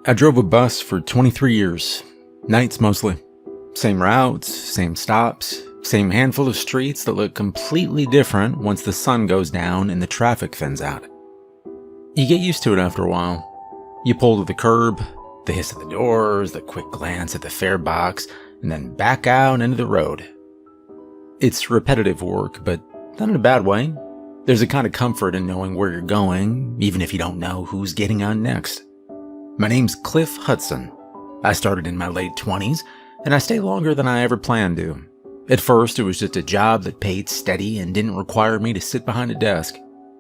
I drove a bus for 23 years, nights mostly. Same routes, same stops, same handful of streets that look completely different once the sun goes down and the traffic thins out. You get used to it after a while. You pull to the curb, the hiss of the doors, the quick glance at the fare box, and then back out into the road. It's repetitive work, but not in a bad way. There's a kind of comfort in knowing where you're going, even if you don't know who's getting on next. My name's Cliff Hudson. I started in my late 20s, and I stay longer than I ever planned to. At first, it was just a job that paid steady and didn't require me to sit behind a desk.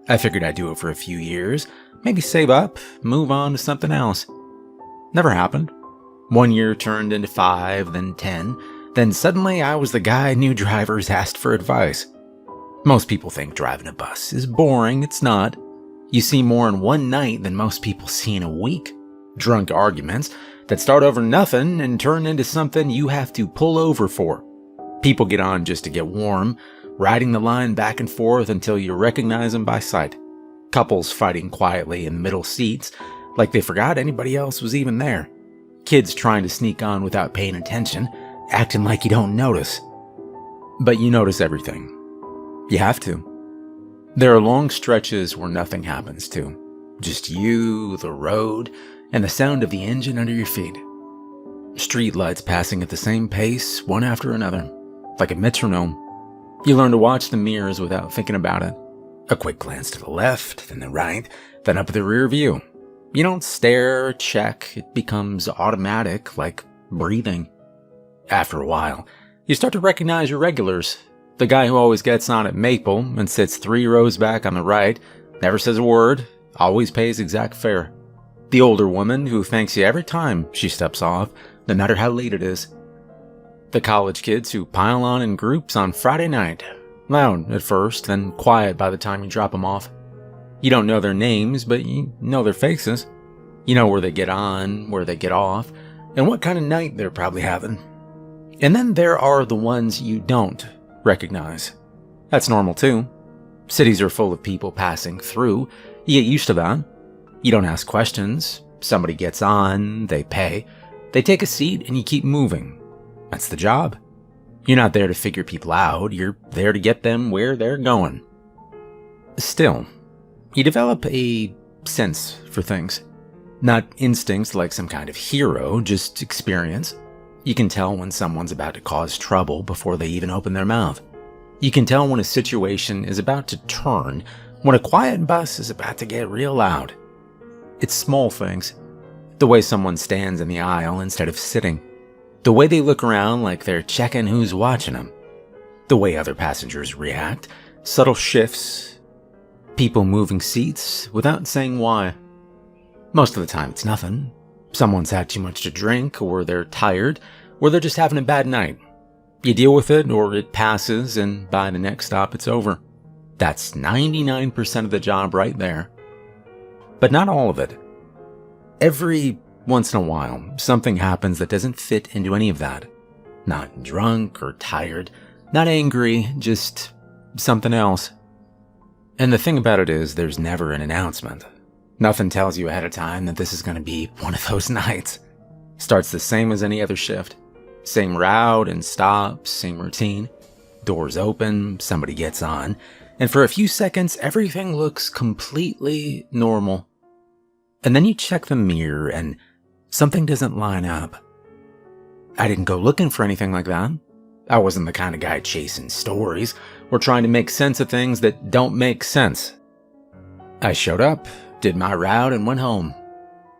I figured I'd do it for a few years, maybe save up, move on to something else. Never happened. 1 year turned into 5, then 10, then suddenly I was the guy new drivers asked for advice. Most people think driving a bus is boring. It's not. You see more in one night than most people see in a week. Drunk arguments that start over nothing and turn into something you have to pull over for. People get on just to get warm, riding the line back and forth until you recognize them by sight. Couples fighting quietly in the middle seats like they forgot anybody else was even there. Kids trying to sneak on without paying attention, acting like you don't notice. But you notice everything. You have to. There are long stretches where nothing happens to. Just you, the road, and the sound of the engine under your feet. Street lights passing at the same pace, one after another, like a metronome. You learn to watch the mirrors without thinking about it. A quick glance to the left, then the right, then up at the rear view. You don't stare or check, it becomes automatic, like breathing. After a while, you start to recognize your regulars. The guy who always gets on at Maple and sits 3 rows back on the right, never says a word, always pays exact fare. The older woman who thanks you every time she steps off, no matter how late it is. The college kids who pile on in groups on Friday night, loud at first, then quiet by the time you drop them off. You don't know their names, but you know their faces. You know where they get on, where they get off, and what kind of night they're probably having. And then there are the ones you don't recognize. That's normal too. Cities are full of people passing through. You get used to that. You don't ask questions. Somebody gets on, they pay, they take a seat, and you keep moving. That's the job. You're not there to figure people out, you're there to get them where they're going. Still, you develop a sense for things. Not instincts like some kind of hero, just experience. You can tell when someone's about to cause trouble before they even open their mouth. You can tell when a situation is about to turn, when a quiet bus is about to get real loud. It's small things. The way someone stands in the aisle instead of sitting. The way they look around like they're checking who's watching them. The way other passengers react. Subtle shifts. People moving seats without saying why. Most of the time it's nothing. Someone's had too much to drink, or they're tired, or they're just having a bad night. You deal with it, or it passes, and by the next stop it's over. That's 99% of the job right there. But not all of it. Every once in a while, something happens that doesn't fit into any of that. Not drunk or tired, not angry, just something else. And the thing about it is, there's never an announcement. Nothing tells you ahead of time that this is going to be one of those nights. Starts the same as any other shift. Same route and stops, same routine. Doors open, somebody gets on, and for a few seconds, everything looks completely normal. And then you check the mirror and something doesn't line up. I didn't go looking for anything like that. I wasn't the kind of guy chasing stories or trying to make sense of things that don't make sense. I showed up, did my route, and went home.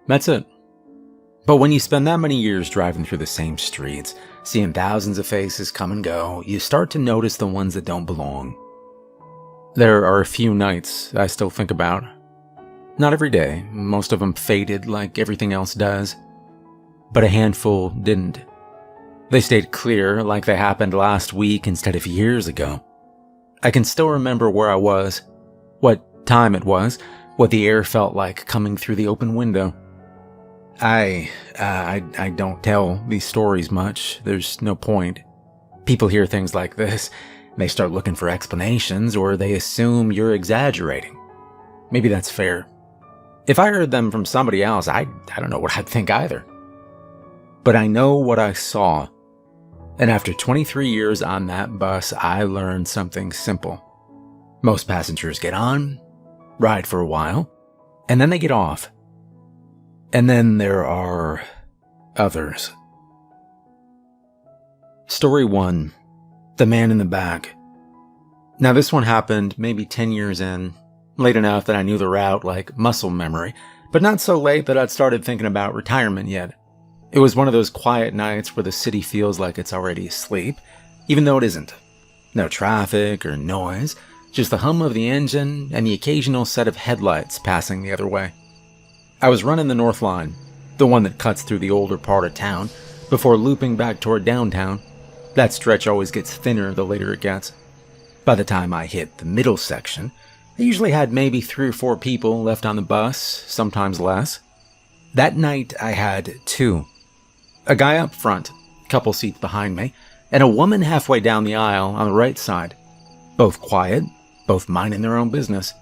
That's it. But when you spend that many years driving through the same streets, seeing thousands of faces come and go, you start to notice the ones that don't belong. There are a few nights I still think about. Not every day, most of them faded like everything else does. But a handful didn't. They stayed clear like they happened last week instead of years ago. I can still remember where I was, what time it was, what the air felt like coming through the open window. I don't tell these stories much. There's no point. People hear things like this, and they start looking for explanations, or they assume you're exaggerating. Maybe that's fair. If I heard them from somebody else, I don't know what I'd think either. But I know what I saw. And after 23 years on that bus, I learned something simple. Most passengers get on, ride for a while, and then they get off. And then there are others. Story 1. The man in the back. Now this one happened maybe 10 years in, late enough that I knew the route like muscle memory, but not so late that I'd started thinking about retirement yet. It was one of those quiet nights where the city feels like it's already asleep, even though it isn't. No traffic or noise, just the hum of the engine and the occasional set of headlights passing the other way. I was running the North Line, the one that cuts through the older part of town, before looping back toward downtown. That stretch always gets thinner the later it gets. By the time I hit the middle section, I usually had maybe 3 or 4 people left on the bus, sometimes less. That night I had 2. A guy up front, a couple seats behind me, and a woman halfway down the aisle on the right side. Both quiet, both minding their own business.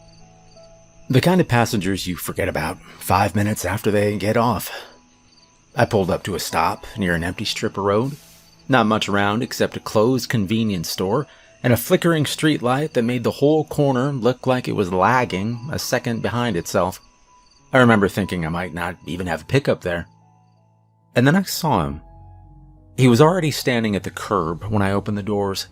The kind of passengers you forget about 5 minutes after they get off. I pulled up to a stop near an empty strip of road. Not much around except a closed convenience store and a flickering street light that made the whole corner look like it was lagging a second behind itself. I remember thinking I might not even have a pickup there. And then I saw him. He was already standing at the curb when I opened the doors.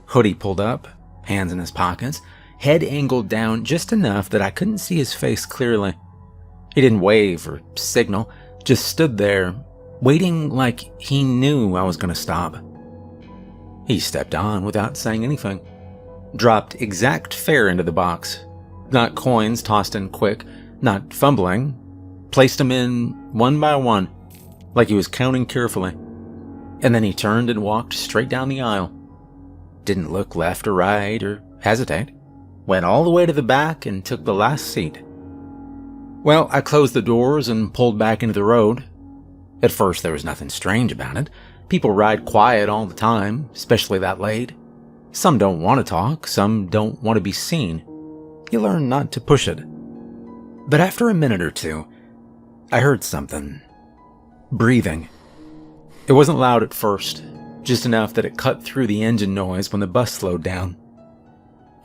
Hoodie pulled up, hands in his pockets, head angled down just enough that I couldn't see his face clearly. He didn't wave or signal, just stood there, waiting like he knew I was going to stop. He stepped on without saying anything. Dropped exact fare into the box. Not coins tossed in quick, not fumbling. Placed them in one by one, like he was counting carefully. And then he turned and walked straight down the aisle. Didn't look left or right or hesitate. Went all the way to the back and took the last seat. Well, I closed the doors and pulled back into the road. At first there was nothing strange about it. People ride quiet all the time, especially that late. Some don't want to talk, some don't want to be seen. You learn not to push it. But after a minute or two, I heard something. Breathing. It wasn't loud at first, just enough that it cut through the engine noise when the bus slowed down.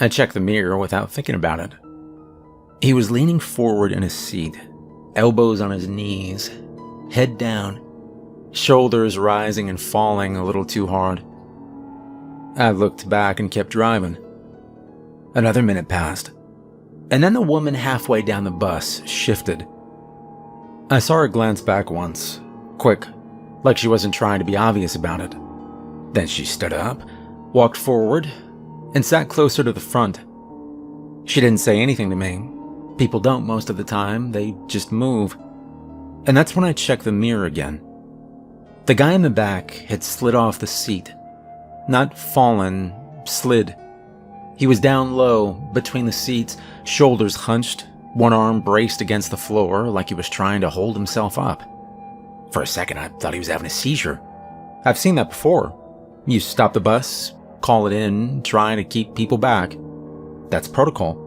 I checked the mirror without thinking about it. He was leaning forward in his seat, elbows on his knees, head down, shoulders rising and falling a little too hard. I looked back and kept driving. Another minute passed, and then the woman halfway down the bus shifted. I saw her glance back once, quick, like she wasn't trying to be obvious about it. Then she stood up, walked forward, and sat closer to the front. She didn't say anything to me. People don't most of the time, they just move. And that's when I checked the mirror again. The guy in the back had slid off the seat. Not fallen, slid. He was down low, between the seats, shoulders hunched, one arm braced against the floor like he was trying to hold himself up. For a second, I thought he was having a seizure. I've seen that before. You stop the bus, call it in, trying to keep people back. That's protocol.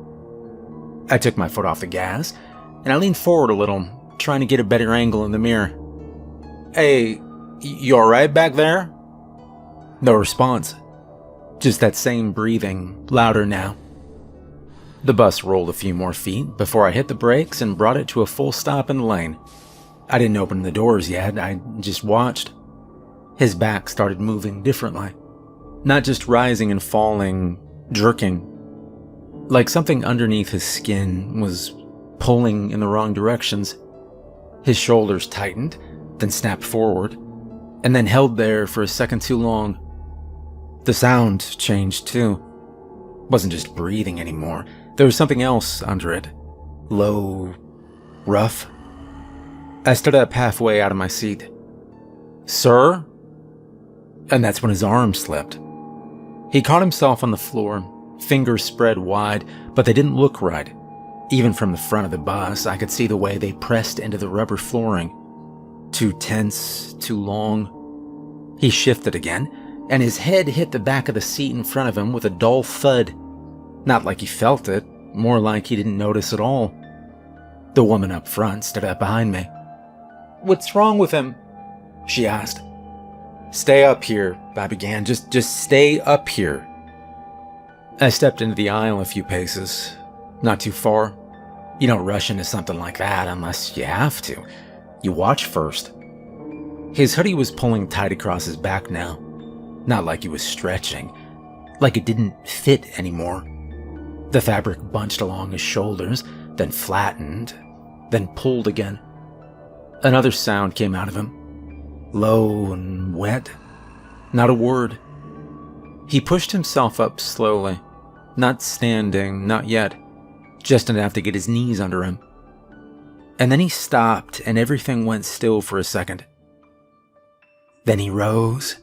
I took my foot off the gas, and I leaned forward a little, trying to get a better angle in the mirror. Hey, you alright back there? No response. Just that same breathing, louder now. The bus rolled a few more feet before I hit the brakes and brought it to a full stop in the lane. I didn't open the doors yet, I just watched. His back started moving differently. Not just rising and falling, jerking. Like something underneath his skin was pulling in the wrong directions. His shoulders tightened, then snapped forward, and then held there for a second too long. The sound changed too. Wasn't just breathing anymore. There was something else under it. Low, rough. I stood up halfway out of my seat. Sir? And that's when his arm slipped. He caught himself on the floor, fingers spread wide, but they didn't look right. Even from the front of the bus, I could see the way they pressed into the rubber flooring. Too tense, too long. He shifted again, and his head hit the back of the seat in front of him with a dull thud. Not like he felt it, more like he didn't notice at all. The woman up front stood up behind me. "What's wrong with him?" she asked. "Stay up here," I began. Just stay up here." I stepped into the aisle a few paces. Not too far. You don't rush into something like that unless you have to. You watch first. His hoodie was pulling tight across his back now. Not like he was stretching. Like it didn't fit anymore. The fabric bunched along his shoulders, then flattened, then pulled again. Another sound came out of him. Low and wet. Not a word. He pushed himself up slowly. Not standing, not yet. Just enough to get his knees under him. And then he stopped and everything went still for a second. Then he rose.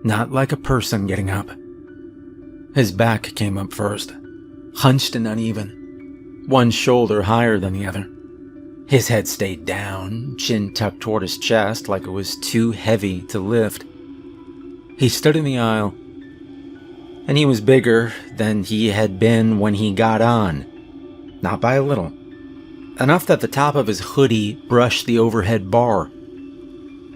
Not like a person getting up. His back came up first, hunched and uneven, one shoulder higher than the other. His head stayed down, chin tucked toward his chest like it was too heavy to lift. He stood in the aisle, and he was bigger than he had been when he got on. Not by a little. Enough that the top of his hoodie brushed the overhead bar.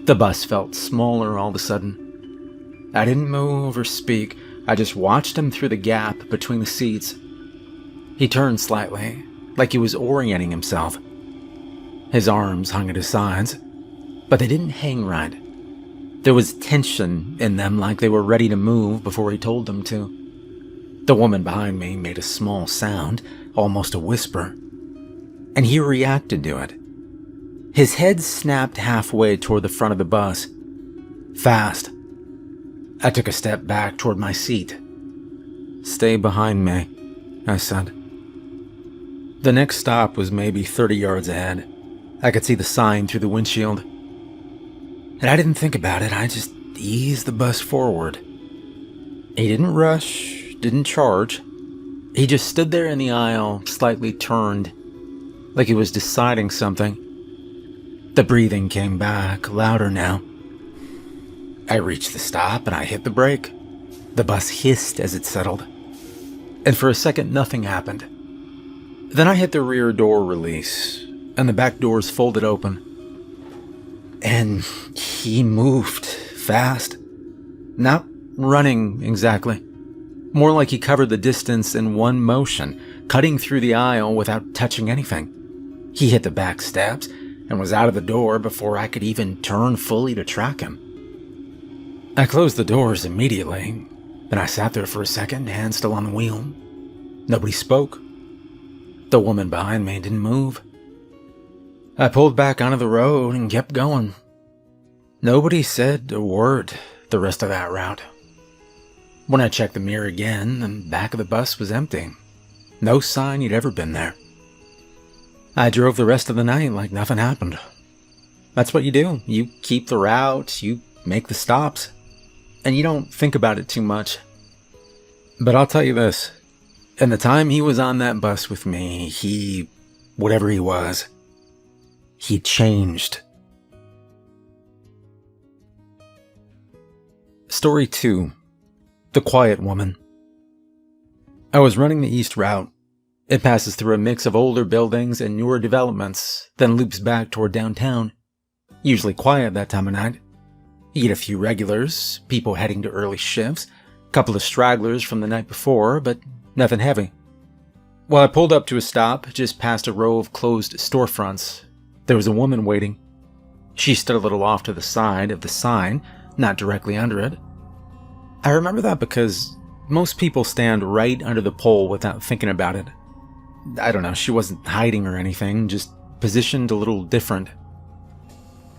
The bus felt smaller all of a sudden. I didn't move or speak. I just watched him through the gap between the seats. He turned slightly, like he was orienting himself. His arms hung at his sides, but they didn't hang right. There was tension in them, like they were ready to move before he told them to. The woman behind me made a small sound, almost a whisper, and he reacted to it. His head snapped halfway toward the front of the bus. Fast. I took a step back toward my seat. "Stay behind me," I said. The next stop was maybe 30 yards ahead. I could see the sign through the windshield. And I didn't think about it, I just eased the bus forward. He didn't rush, didn't charge. He just stood there in the aisle, slightly turned, like he was deciding something. The breathing came back, louder now. I reached the stop and I hit the brake. The bus hissed as it settled. And for a second, nothing happened. Then I hit the rear door release, and the back doors folded open. And he moved fast. Not running exactly. More like he covered the distance in one motion, cutting through the aisle without touching anything. He hit the back steps and was out of the door before I could even turn fully to track him. I closed the doors immediately. Then I sat there for a second, hand still on the wheel. Nobody spoke. The woman behind me didn't move. I pulled back onto the road and kept going. Nobody said a word the rest of that route. When I checked the mirror again, the back of the bus was empty. No sign he'd ever been there. I drove the rest of the night like nothing happened. That's what you do. You keep the route, you make the stops, and you don't think about it too much. But I'll tell you this. In the time he was on that bus with me, whatever he was, he changed. Story 2. The Quiet Woman. I was running the east route. It passes through a mix of older buildings and newer developments, then loops back toward downtown. Usually quiet that time of night. You get a few regulars, people heading to early shifts, a couple of stragglers from the night before, but nothing heavy. Well, I pulled up to a stop just past a row of closed storefronts. There was a woman waiting. She stood a little off to the side of the sign, not directly under it. I remember that because most people stand right under the pole without thinking about it. I don't know, she wasn't hiding or anything, just positioned a little different.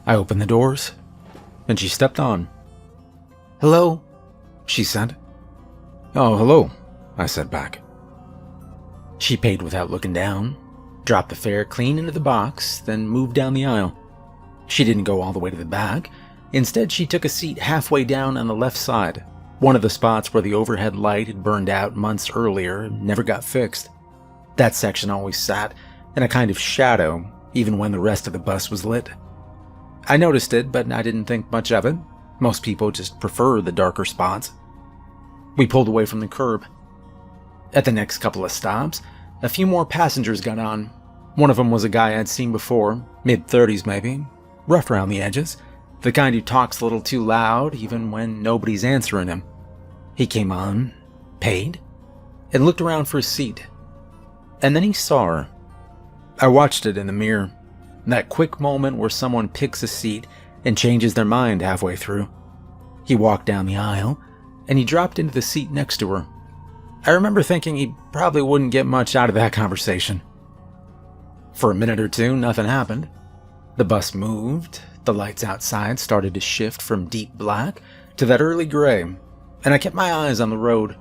I opened the doors, and she stepped on. "Hello," she said. "Oh, hello," I said back. She paid without looking down, dropped the fare clean into the box, then moved down the aisle. She didn't go all the way to the back. Instead, she took a seat halfway down on the left side, one of the spots where the overhead light had burned out months earlier and never got fixed. That section always sat in a kind of shadow, even when the rest of the bus was lit. I noticed it, but I didn't think much of it. Most people just prefer the darker spots. We pulled away from the curb. At the next couple of stops, a few more passengers got on. One of them was a guy I'd seen before, mid-30s maybe, rough around the edges, the kind who talks a little too loud even when nobody's answering him. He came on, paid, and looked around for a seat. And then he saw her. I watched it in the mirror, that quick moment where someone picks a seat and changes their mind halfway through. He walked down the aisle, and he dropped into the seat next to her. I remember thinking he probably wouldn't get much out of that conversation. For a minute or two, nothing happened. The bus moved, the lights outside started to shift from deep black to that early gray, and I kept my eyes on the road.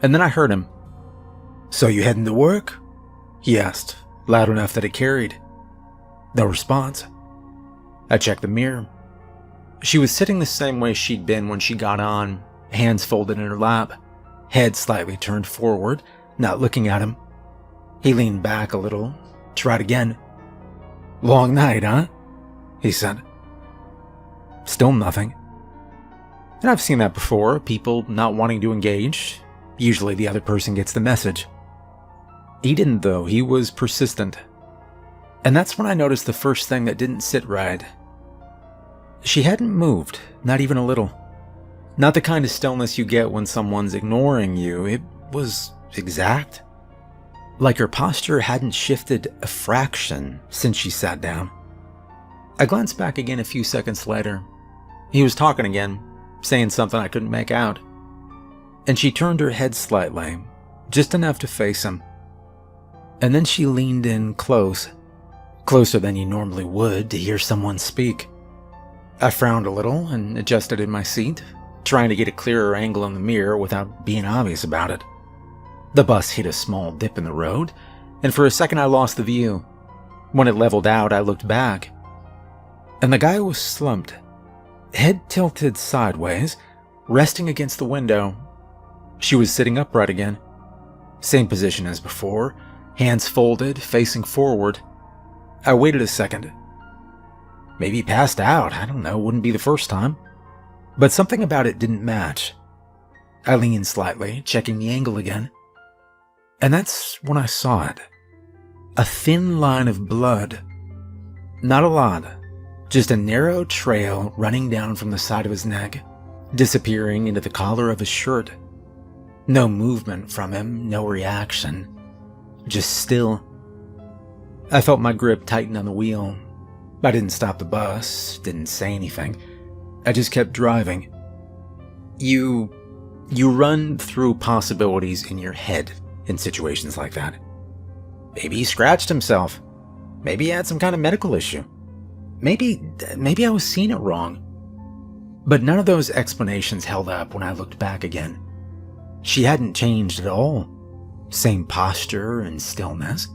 And then I heard him. "So you heading to work?" he asked, loud enough that it carried. No response. I checked the mirror. She was sitting the same way she'd been when she got on, hands folded in her lap, head slightly turned forward, not looking at him. He leaned back a little, tried again. "Long night, huh?" he said. Still nothing. And I've seen that before, people not wanting to engage. Usually the other person gets the message. He didn't though, he was persistent. And that's when I noticed the first thing that didn't sit right. She hadn't moved, not even a little. Not the kind of stillness you get when someone's ignoring you, it was exact. Like her posture hadn't shifted a fraction since she sat down. I glanced back again a few seconds later. He was talking again, saying something I couldn't make out. And she turned her head slightly, just enough to face him. And then she leaned in close, closer than you normally would to hear someone speak. I frowned a little and adjusted in my seat, trying to get a clearer angle in the mirror without being obvious about it. The bus hit a small dip in the road, and for a second I lost the view. When it leveled out, I looked back. And the guy was slumped, head tilted sideways, resting against the window. She was sitting upright again. Same position as before, hands folded, facing forward. I waited a second. Maybe he passed out, I don't know, wouldn't be the first time. But something about it didn't match. I leaned slightly, checking the angle again. And that's when I saw it. A thin line of blood. Not a lot, just a narrow trail running down from the side of his neck, disappearing into the collar of his shirt. No movement from him, no reaction. Just still. I felt my grip tighten on the wheel. I didn't stop the bus, didn't say anything. I just kept driving. You run through possibilities in your head in situations like that. Maybe he scratched himself. Maybe he had some kind of medical issue. Maybe I was seeing it wrong. But none of those explanations held up when I looked back again. She hadn't changed at all. Same posture and stillness.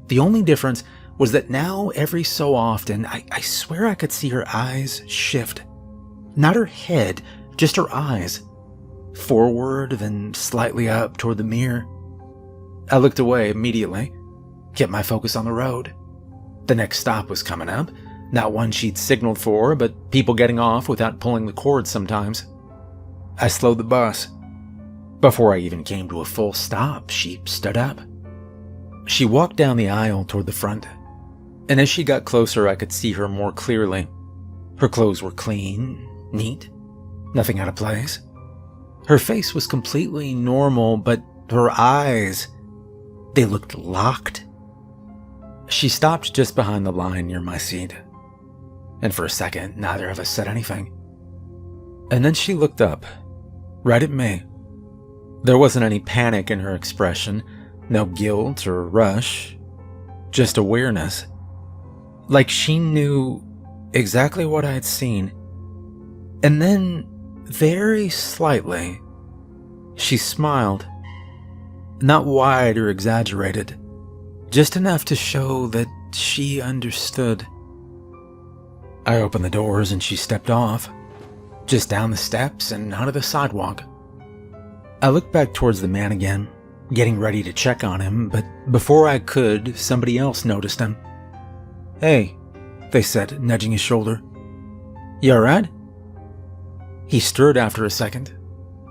The only difference was that now every so often, I swear I could see her eyes shift. Not her head, just her eyes. Forward, then slightly up toward the mirror. I looked away immediately, kept my focus on the road. The next stop was coming up, not one she'd signaled for, but people getting off without pulling the cord sometimes. I slowed the bus. Before I even came to a full stop, she stood up. She walked down the aisle toward the front, and as she got closer I could see her more clearly. Her clothes were clean, neat, nothing out of place. Her face was completely normal, but her eyes, they looked locked. She stopped just behind the line near my seat, and for a second neither of us said anything. And then she looked up, right at me. There wasn't any panic in her expression, no guilt or rush, just awareness. Like she knew exactly what I had seen. And then, very slightly, she smiled. Not wide or exaggerated, just enough to show that she understood. I opened the doors and she stepped off, just down the steps and onto the sidewalk. I looked back towards the man again, getting ready to check on him, but before I could, somebody else noticed him. "Hey," they said, nudging his shoulder. "You alright?" He stirred after a second,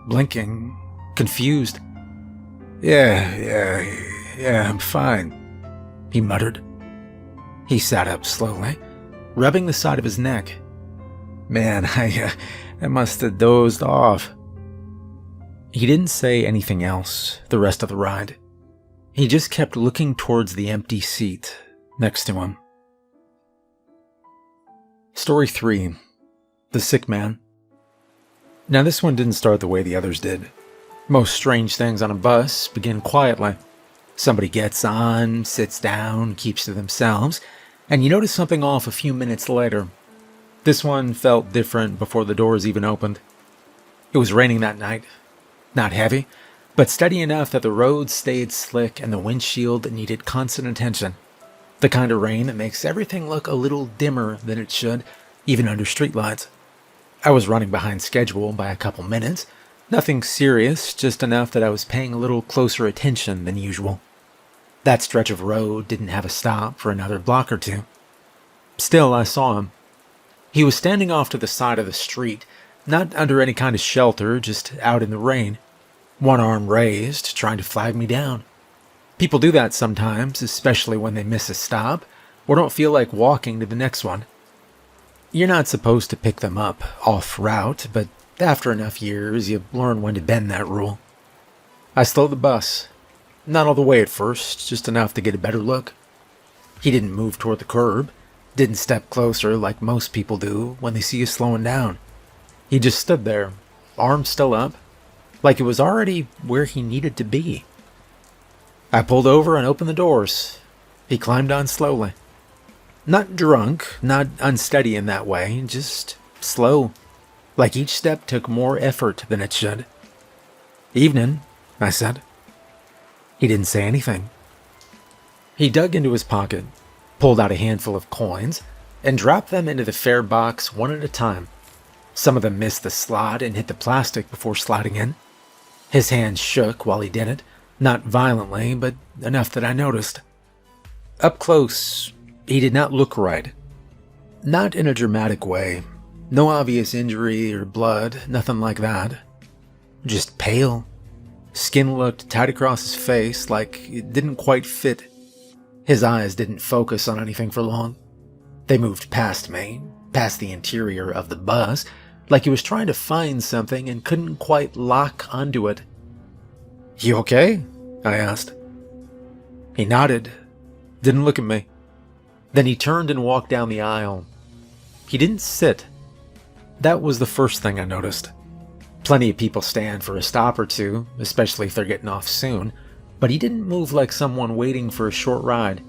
blinking, confused. Yeah, I'm fine," he muttered. He sat up slowly, rubbing the side of his neck. Man, I must have dozed off. He didn't say anything else the rest of the ride. He just kept looking towards the empty seat next to him. Story 3. The Sick Man. Now this one didn't start the way the others did. Most strange things on a bus begin quietly. Somebody gets on, sits down, keeps to themselves, and you notice something off a few minutes later. This one felt different before the doors even opened. It was raining that night. Not heavy, but steady enough that the road stayed slick and the windshield needed constant attention. The kind of rain that makes everything look a little dimmer than it should, even under streetlights. I was running behind schedule by a couple minutes. Nothing serious, just enough that I was paying a little closer attention than usual. That stretch of road didn't have a stop for another block or two. Still, I saw him. He was standing off to the side of the street, not under any kind of shelter, just out in the rain. One arm raised, trying to flag me down. People do that sometimes, especially when they miss a stop, or don't feel like walking to the next one. You're not supposed to pick them up off route, but after enough years, you learn when to bend that rule. I slowed the bus. Not all the way at first, just enough to get a better look. He didn't move toward the curb, didn't step closer like most people do when they see you slowing down. He just stood there, arms still up, like it was already where he needed to be. I pulled over and opened the doors. He climbed on slowly. Not drunk, not unsteady in that way, just slow, like each step took more effort than it should. "Evening," I said. He didn't say anything. He dug into his pocket, pulled out a handful of coins, and dropped them into the fare box one at a time. Some of them missed the slot and hit the plastic before sliding in. His hand shook while he did it, not violently, but enough that I noticed. Up close, he did not look right. Not in a dramatic way. No obvious injury or blood, nothing like that. Just pale. Skin looked tight across his face, like it didn't quite fit. His eyes didn't focus on anything for long. They moved past me, past the interior of the bus, like he was trying to find something and couldn't quite lock onto it. "You okay?" I asked. He nodded, didn't look at me. Then he turned and walked down the aisle. He didn't sit. That was the first thing I noticed. Plenty of people stand for a stop or two, especially if they're getting off soon, but he didn't move like someone waiting for a short ride.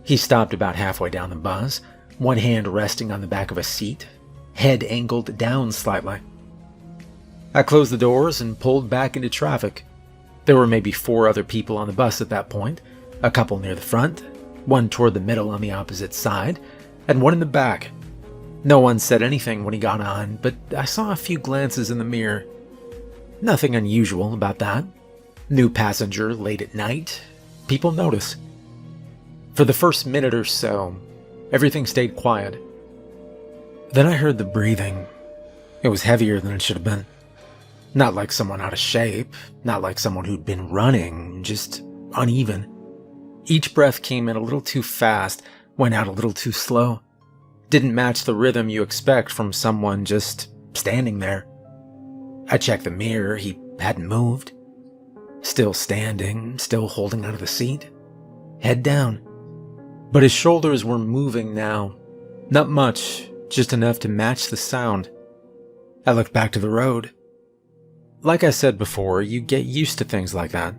He stopped about halfway down the bus, one hand resting on the back of a seat, head angled down slightly. I closed the doors and pulled back into traffic. There were maybe 4 other people on the bus at that point, a couple near the front, one toward the middle on the opposite side, and one in the back. No one said anything when he got on, but I saw a few glances in the mirror. Nothing unusual about that. New passenger late at night. People notice. For the first minute or so, everything stayed quiet. Then I heard the breathing. It was heavier than it should have been. Not like someone out of shape, not like someone who'd been running, just uneven. Each breath came in a little too fast, went out a little too slow. Didn't match the rhythm you expect from someone just standing there. I checked the mirror, he hadn't moved. Still standing, still holding onto the seat. Head down. But his shoulders were moving now. Not much, just enough to match the sound. I looked back to the road. Like I said before, you get used to things like that.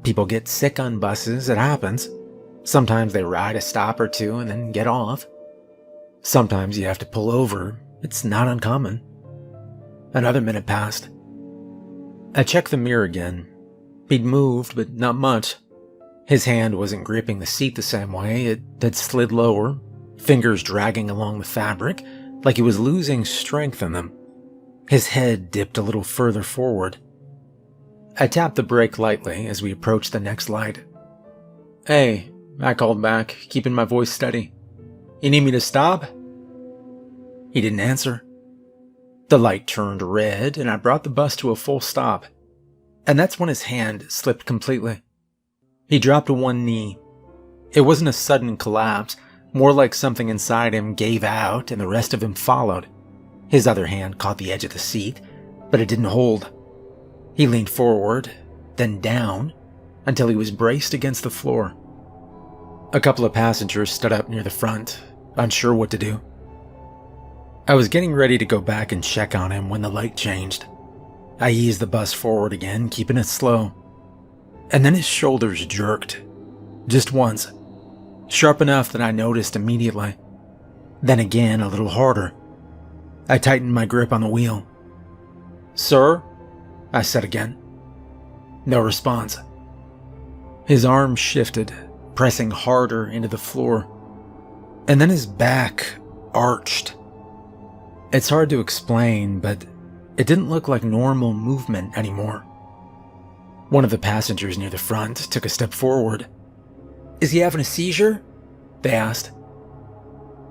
People get sick on buses, it happens. Sometimes they ride a stop or two and then get off. Sometimes you have to pull over. It's not uncommon. Another minute passed. I checked the mirror again. He'd moved, but not much. His hand wasn't gripping the seat the same way. It had slid lower, fingers dragging along the fabric, like he was losing strength in them. His head dipped a little further forward. I tapped the brake lightly as we approached the next light. "Hey," I called back, keeping my voice steady. "You need me to stop?" He didn't answer. The light turned red, and I brought the bus to a full stop. And that's when his hand slipped completely. He dropped to one knee. It wasn't a sudden collapse, more like something inside him gave out and the rest of him followed. His other hand caught the edge of the seat, but it didn't hold. He leaned forward, then down, until he was braced against the floor. A couple of passengers stood up near the front, unsure what to do. I was getting ready to go back and check on him when the light changed. I eased the bus forward again, keeping it slow. And then his shoulders jerked. Just once. Sharp enough that I noticed immediately. Then again, a little harder. I tightened my grip on the wheel. "Sir?" I said again. No response. His arm shifted, pressing harder into the floor. And then his back arched. It's hard to explain, but it didn't look like normal movement anymore. One of the passengers near the front took a step forward. "Is he having a seizure?" they asked.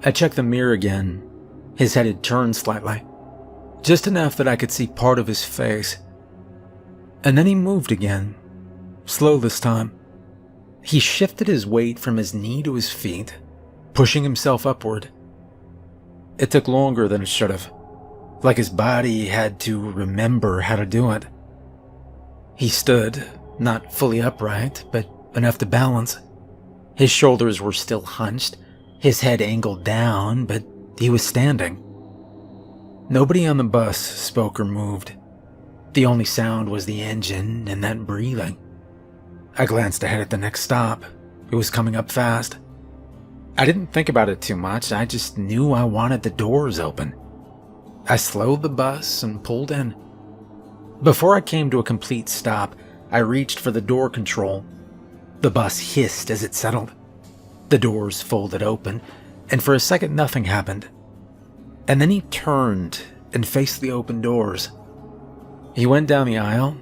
I checked the mirror again. His head had turned slightly, just enough that I could see part of his face. And then he moved again, slow this time. He shifted his weight from his knee to his feet, pushing himself upward. It took longer than it should have, like his body had to remember how to do it. He stood, not fully upright, but enough to balance. His shoulders were still hunched, his head angled down, but he was standing. Nobody on the bus spoke or moved. The only sound was the engine and that breathing. I glanced ahead at the next stop. It was coming up fast. I didn't think about it too much, I just knew I wanted the doors open. I slowed the bus and pulled in. Before I came to a complete stop, I reached for the door control. The bus hissed as it settled. The doors folded open, and for a second nothing happened. And then he turned and faced the open doors. He went down the aisle,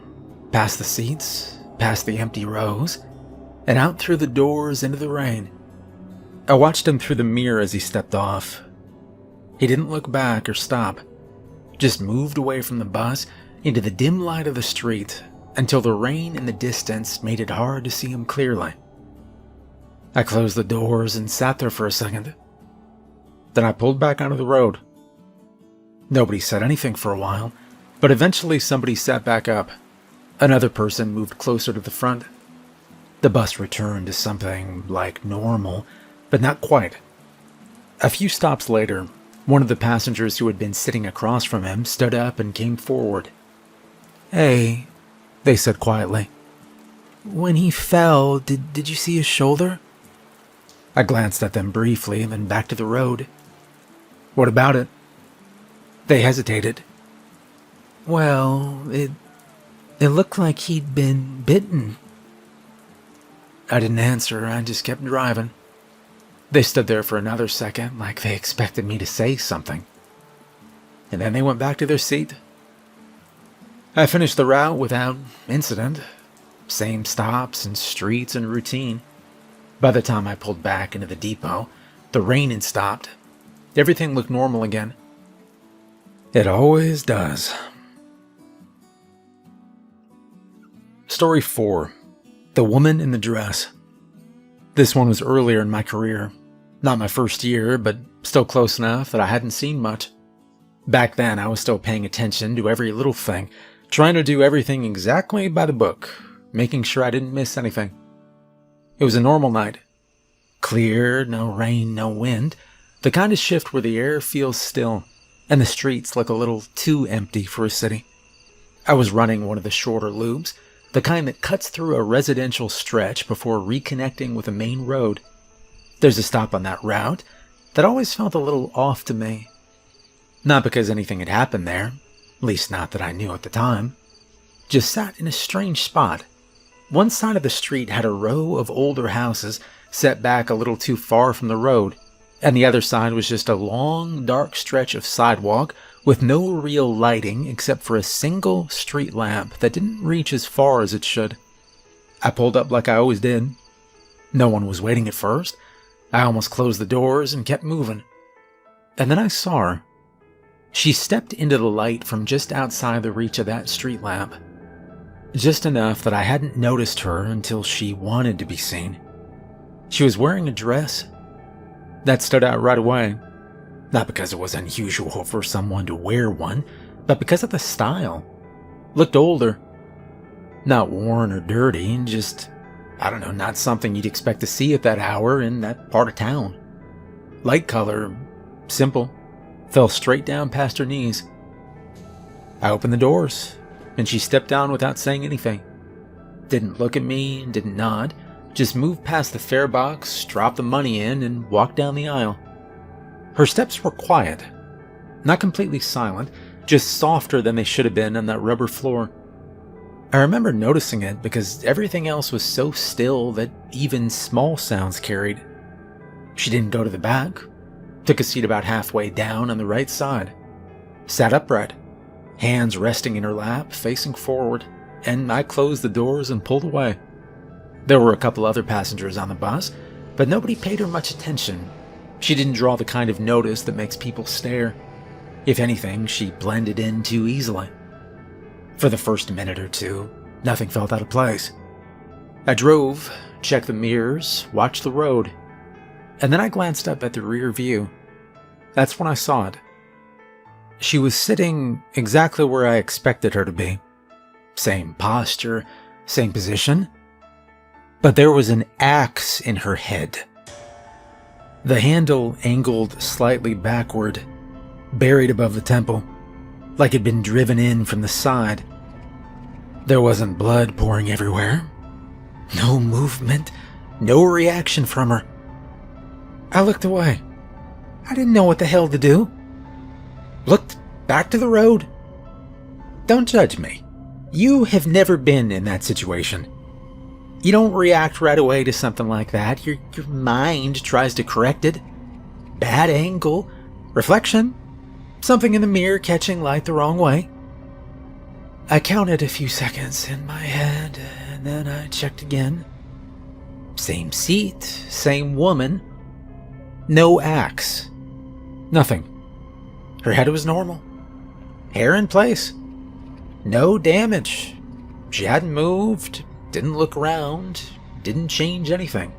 past the seats, past the empty rows, and out through the doors into the rain. I watched him through the mirror as he stepped off. He didn't look back or stop, just moved away from the bus into the dim light of the street until the rain in the distance made it hard to see him clearly. I closed the doors and sat there for a second. Then I pulled back onto the road. Nobody said anything for a while, but eventually somebody sat back up. Another person moved closer to the front. The bus returned to something like normal, but not quite. A few stops later, one of the passengers who had been sitting across from him stood up and came forward. "Hey," they said quietly. "When he fell, did you see his shoulder?" I glanced at them briefly and then back to the road. "What about it?" They hesitated. "Well, it looked like he'd been bitten." I didn't answer, I just kept driving. They stood there for another second, like they expected me to say something. And then they went back to their seat. I finished the route without incident. Same stops and streets and routine. By the time I pulled back into the depot, the rain had stopped. Everything looked normal again. It always does. Story 4. The Woman in the Dress. This one was earlier in my career. Not my first year, but still close enough that I hadn't seen much. Back then, I was still paying attention to every little thing, trying to do everything exactly by the book, making sure I didn't miss anything. It was a normal night. Clear, no rain, no wind. The kind of shift where the air feels still, and the streets look a little too empty for a city. I was running one of the shorter loops, the kind that cuts through a residential stretch before reconnecting with a main road. There's a stop on that route that always felt a little off to me. Not because anything had happened there, at least not that I knew at the time. Just sat in a strange spot. One side of the street had a row of older houses set back a little too far from the road, and the other side was just a long, dark stretch of sidewalk with no real lighting except for a single street lamp that didn't reach as far as it should. I pulled up like I always did. No one was waiting at first. I almost closed the doors and kept moving. And then I saw her. She stepped into the light from just outside the reach of that street lamp. Just enough that I hadn't noticed her until she wanted to be seen. She was wearing a dress. That stood out right away. Not because it was unusual for someone to wear one, but because of the style. Looked older. Not worn or dirty, just, not something you'd expect to see at that hour in that part of town. Light color, simple, fell straight down past her knees. I opened the doors, and she stepped down without saying anything. Didn't look at me, didn't nod, just moved past the fare box, dropped the money in, and walked down the aisle. Her steps were quiet, not completely silent, just softer than they should have been on that rubber floor. I remember noticing it because everything else was so still that even small sounds carried. She didn't go to the back, took a seat about halfway down on the right side, sat upright, hands resting in her lap, facing forward, and I closed the doors and pulled away. There were a couple other passengers on the bus, but nobody paid her much attention. She didn't draw the kind of notice that makes people stare. If anything, she blended in too easily. For the first minute or two, nothing felt out of place. I drove, checked the mirrors, watched the road, and then I glanced up at the rear view. That's when I saw it. She was sitting exactly where I expected her to be. Same posture, same position. But there was an axe in her head. The handle angled slightly backward, buried above the temple, like it'd been driven in from the side. There wasn't blood pouring everywhere. No movement, no reaction from her. I looked away. I didn't know what the hell to do. Looked back to the road. Don't judge me. You have never been in that situation. You don't react right away to something like that. Your mind tries to correct it. Bad angle, reflection, something in the mirror catching light the wrong way. I counted a few seconds in my head, and then I checked again. Same seat, same woman. No axe. Nothing. Her head was normal. Hair in place. No damage. She hadn't moved, didn't look around, didn't change anything.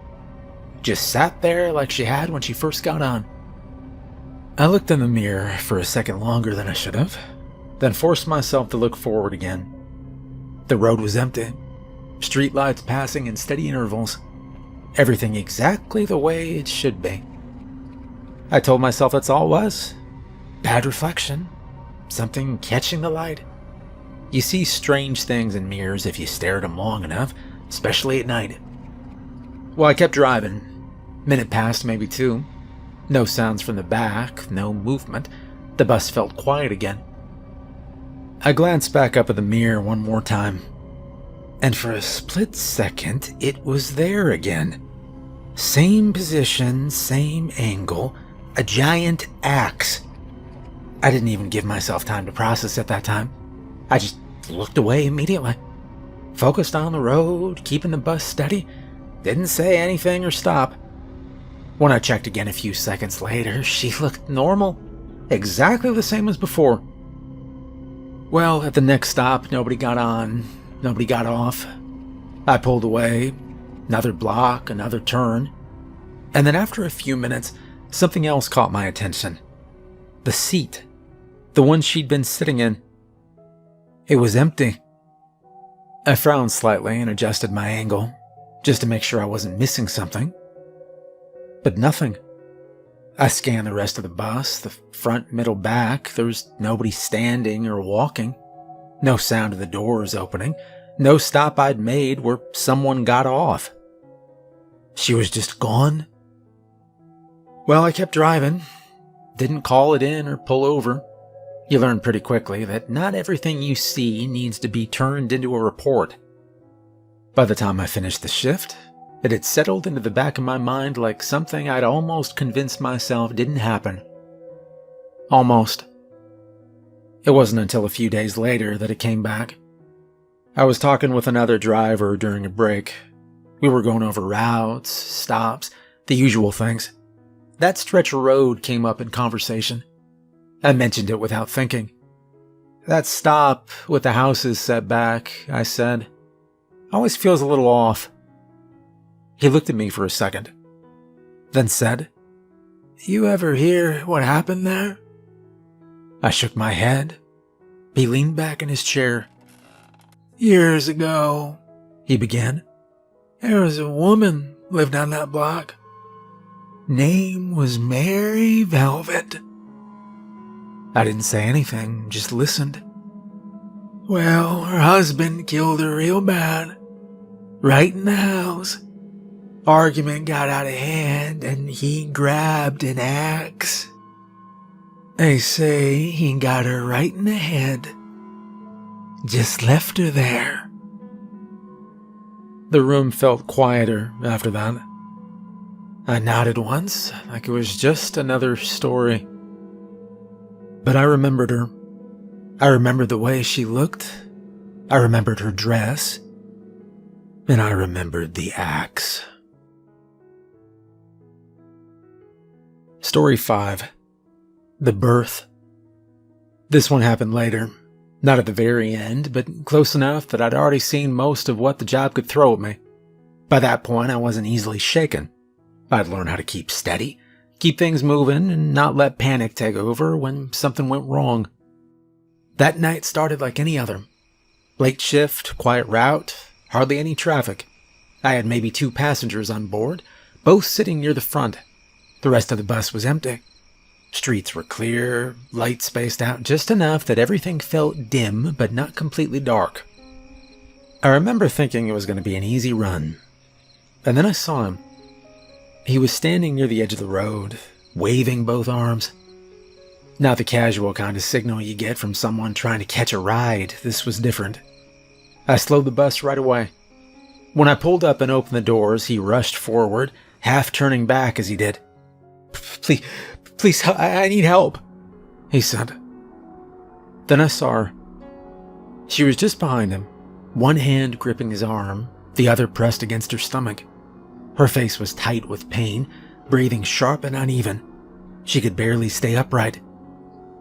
Just sat there like she had when she first got on. I looked in the mirror for a second longer than I should have, then forced myself to look forward again. The road was empty. Streetlights passing in steady intervals. Everything exactly the way it should be. I told myself that's all it was. Bad reflection. Something catching the light. You see strange things in mirrors if you stare at them long enough, especially at night. Well, I kept driving. Minute passed, maybe two. No sounds from the back, no movement. The bus felt quiet again. I glanced back up at the mirror one more time. And for a split second, it was there again. Same position, same angle, a giant axe. I didn't even give myself time to process at that time. I just looked away immediately. Focused on the road, keeping the bus steady. Didn't say anything or stop. When I checked again a few seconds later, she looked normal. Exactly the same as before. Well, at the next stop, nobody got on, nobody got off. I pulled away. Another block, another turn. And then after a few minutes, something else caught my attention. The seat. The one she'd been sitting in. It was empty. I frowned slightly and adjusted my angle, just to make sure I wasn't missing something. But nothing. I scanned the rest of the bus, the front, middle, back. There was nobody standing or walking. No sound of the doors opening. No stop I'd made where someone got off. She was just gone. Well, I kept driving. Didn't call it in or pull over. You learn pretty quickly that not everything you see needs to be turned into a report. By the time I finished the shift, it had settled into the back of my mind like something I'd almost convinced myself didn't happen. Almost. It wasn't until a few days later that it came back. I was talking with another driver during a break. We were going over routes, stops, the usual things. That stretch of road came up in conversation. I mentioned it without thinking. That stop with the houses set back, I said, always feels a little off. He looked at me for a second, then said, "You ever hear what happened there?" I shook my head. He leaned back in his chair. "Years ago," he began, "there was a woman lived on that block. Name was Mary Velvet." I didn't say anything, just listened. "Well, her husband killed her real bad, right in the house. Argument got out of hand and he grabbed an axe. They say he got her right in the head. Just left her there." The room felt quieter after that. I nodded once, like it was just another story. But I remembered her. I remembered the way she looked. I remembered her dress. And I remembered the axe. Story 5. The Birth. This one happened later. Not at the very end, but close enough that I'd already seen most of what the job could throw at me. By that point, I wasn't easily shaken. I'd learned how to keep steady, keep things moving, and not let panic take over when something went wrong. That night started like any other. Late shift, quiet route, hardly any traffic. I had maybe 2 passengers on board, both sitting near the front. The rest of the bus was empty. Streets were clear, lights spaced out just enough that everything felt dim but not completely dark. I remember thinking it was going to be an easy run. And then I saw him. He was standing near the edge of the road, waving both arms. Not the casual kind of signal you get from someone trying to catch a ride. This was different. I slowed the bus right away. When I pulled up and opened the doors, he rushed forward, half turning back as he did. Please, I need help," he said. Then I saw her. She was just behind him, one hand gripping his arm, the other pressed against her stomach. Her face was tight with pain, breathing sharp and uneven. She could barely stay upright.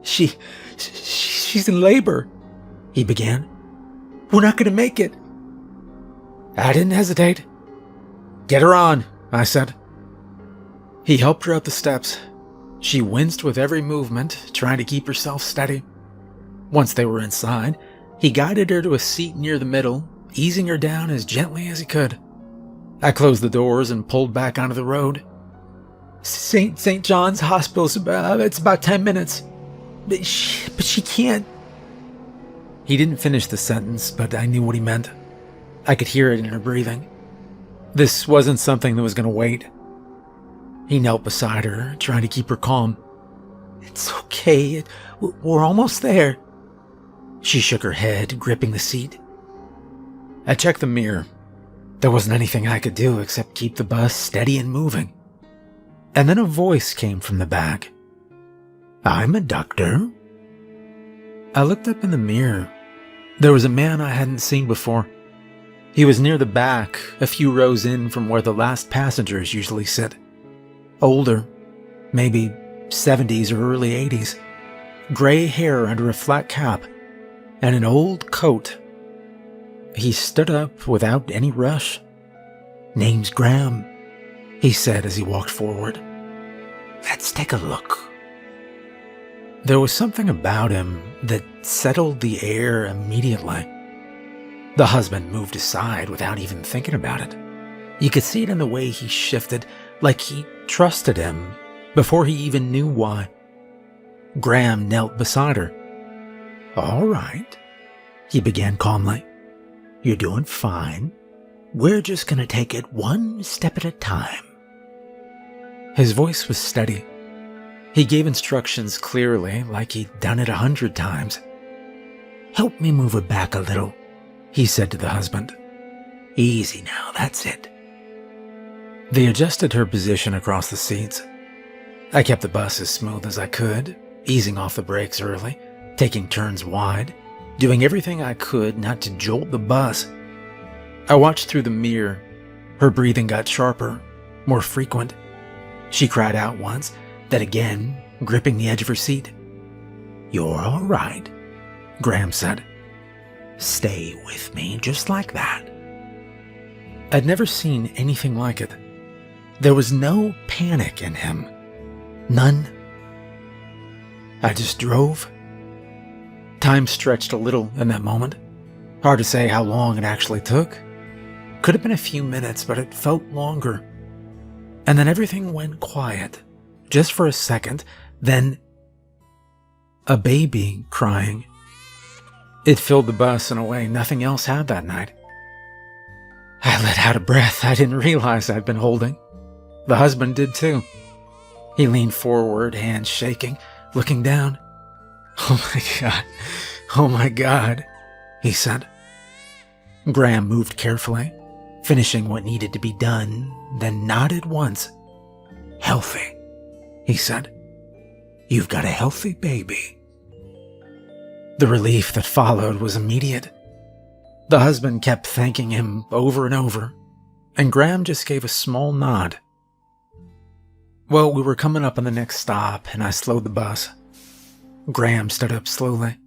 She's in labor," he began. "We're not going to make it." I didn't hesitate. "Get her on," I said. He helped her up the steps. She winced with every movement, trying to keep herself steady. Once they were inside, he guided her to a seat near the middle, easing her down as gently as he could. I closed the doors and pulled back onto the road. St. John's Hospital, it's about 10 minutes. But she can't." He didn't finish the sentence, but I knew what he meant. I could hear it in her breathing. This wasn't something that was going to wait. He knelt beside her, trying to keep her calm. "It's okay. We're almost there." She shook her head, gripping the seat. I checked the mirror. There wasn't anything I could do except keep the bus steady and moving. And then a voice came from the back. "I'm a doctor." I looked up in the mirror. There was a man I hadn't seen before. He was near the back, a few rows in from where the last passengers usually sit. Older, maybe 70s or early 80s. Gray hair under a flat cap, and an old coat. He stood up without any rush. "Name's Graham," he said as he walked forward. "Let's take a look." There was something about him that settled the air immediately. The husband moved aside without even thinking about it. You could see it in the way he shifted, like he trusted him before he even knew why. Graham knelt beside her. "All right," he began calmly. "You're doing fine. We're just going to take it one step at a time." His voice was steady. He gave instructions clearly, like he'd done it 100 times. "Help me move her back a little," he said to the husband. "Easy now, that's it." They adjusted her position across the seats. I kept the bus as smooth as I could, easing off the brakes early, taking turns wide, doing everything I could not to jolt the bus. I watched through the mirror. Her breathing got sharper, more frequent. She cried out once, then again, gripping the edge of her seat. "You're all right," Graham said. "Stay with me, just like that." I'd never seen anything like it. There was no panic in him. None. I just drove. Time stretched a little in that moment. Hard to say how long it actually took. Could have been a few minutes, but it felt longer. And then everything went quiet, just for a second. Then a baby crying. It filled the bus in a way nothing else had that night. I let out a breath I didn't realize I'd been holding. The husband did too. He leaned forward, hands shaking, looking down. "Oh my God, oh my God," he said. Graham moved carefully, finishing what needed to be done, then nodded once. "Healthy," he said. "You've got a healthy baby." The relief that followed was immediate. The husband kept thanking him over and over, and Graham just gave a small nod. Well, we were coming up on the next stop, and I slowed the bus. Graham stood up slowly.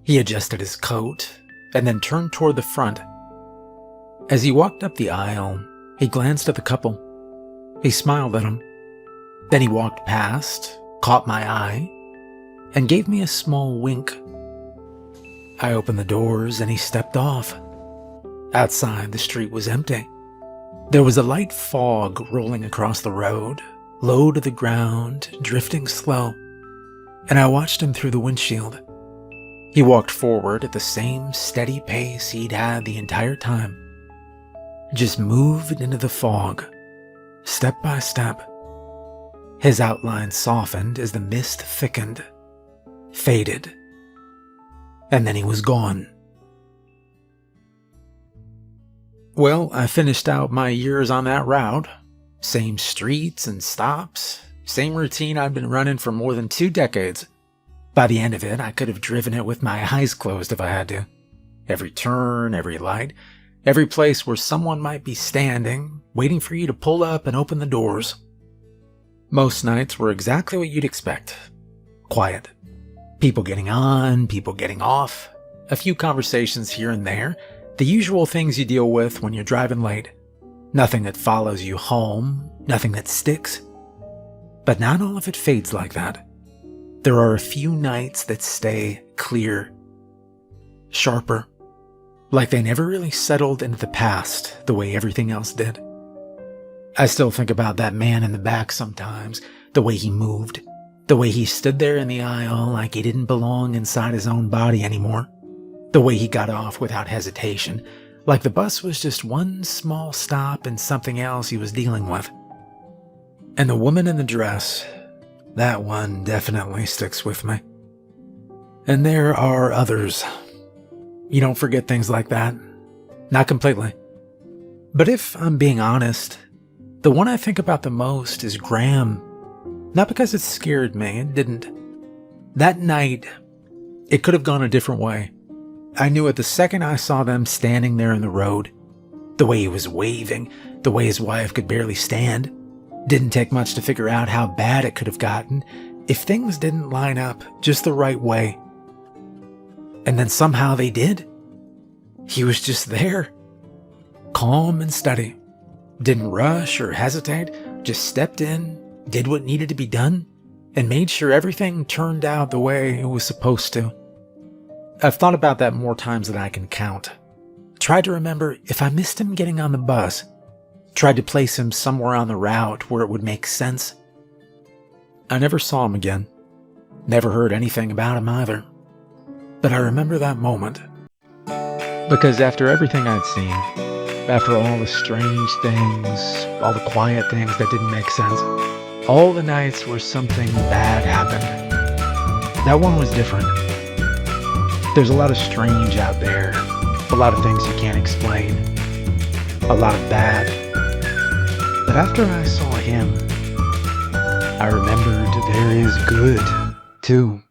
He adjusted his coat, and then turned toward the front. As he walked up the aisle, he glanced at the couple. He smiled at them. Then he walked past, caught my eye, and gave me a small wink. I opened the doors, and he stepped off. Outside, the street was empty. There was a light fog rolling across the road, low to the ground, drifting slow, and I watched him through the windshield. He walked forward at the same steady pace he'd had the entire time. Just moved into the fog, step by step. His outline softened as the mist thickened, faded, and then he was gone. Well, I finished out my years on that route. Same streets and stops, same routine I'd been running for more than 2 decades. By the end of it, I could have driven it with my eyes closed if I had to. Every turn, every light, every place where someone might be standing, waiting for you to pull up and open the doors. Most nights were exactly what you'd expect. Quiet. People getting on, people getting off. A few conversations here and there. The usual things you deal with when you're driving late. Nothing that follows you home, nothing that sticks. But not all of it fades like that. There are a few nights that stay clear, sharper, like they never really settled into the past the way everything else did. I still think about that man in the back sometimes, the way he moved, the way he stood there in the aisle like he didn't belong inside his own body anymore, the way he got off without hesitation, like the bus was just one small stop in something else he was dealing with. And the woman in the dress, that one definitely sticks with me. And there are others. You don't forget things like that. Not completely. But if I'm being honest, the one I think about the most is Graham. Not because it scared me, it didn't. That night, it could have gone a different way. I knew it the second I saw them standing there in the road. The way he was waving, the way his wife could barely stand. Didn't take much to figure out how bad it could have gotten if things didn't line up just the right way. And then somehow they did. He was just there. Calm and steady. Didn't rush or hesitate, just stepped in, did what needed to be done, and made sure everything turned out the way it was supposed to. I've thought about that more times than I can count. Tried to remember if I missed him getting on the bus. Tried to place him somewhere on the route where it would make sense. I never saw him again. Never heard anything about him either. But I remember that moment. Because after everything I'd seen, after all the strange things, all the quiet things that didn't make sense, all the nights where something bad happened, that one was different. There's a lot of strange out there, a lot of things you can't explain, a lot of bad. But after I saw him, I remembered there is good, too.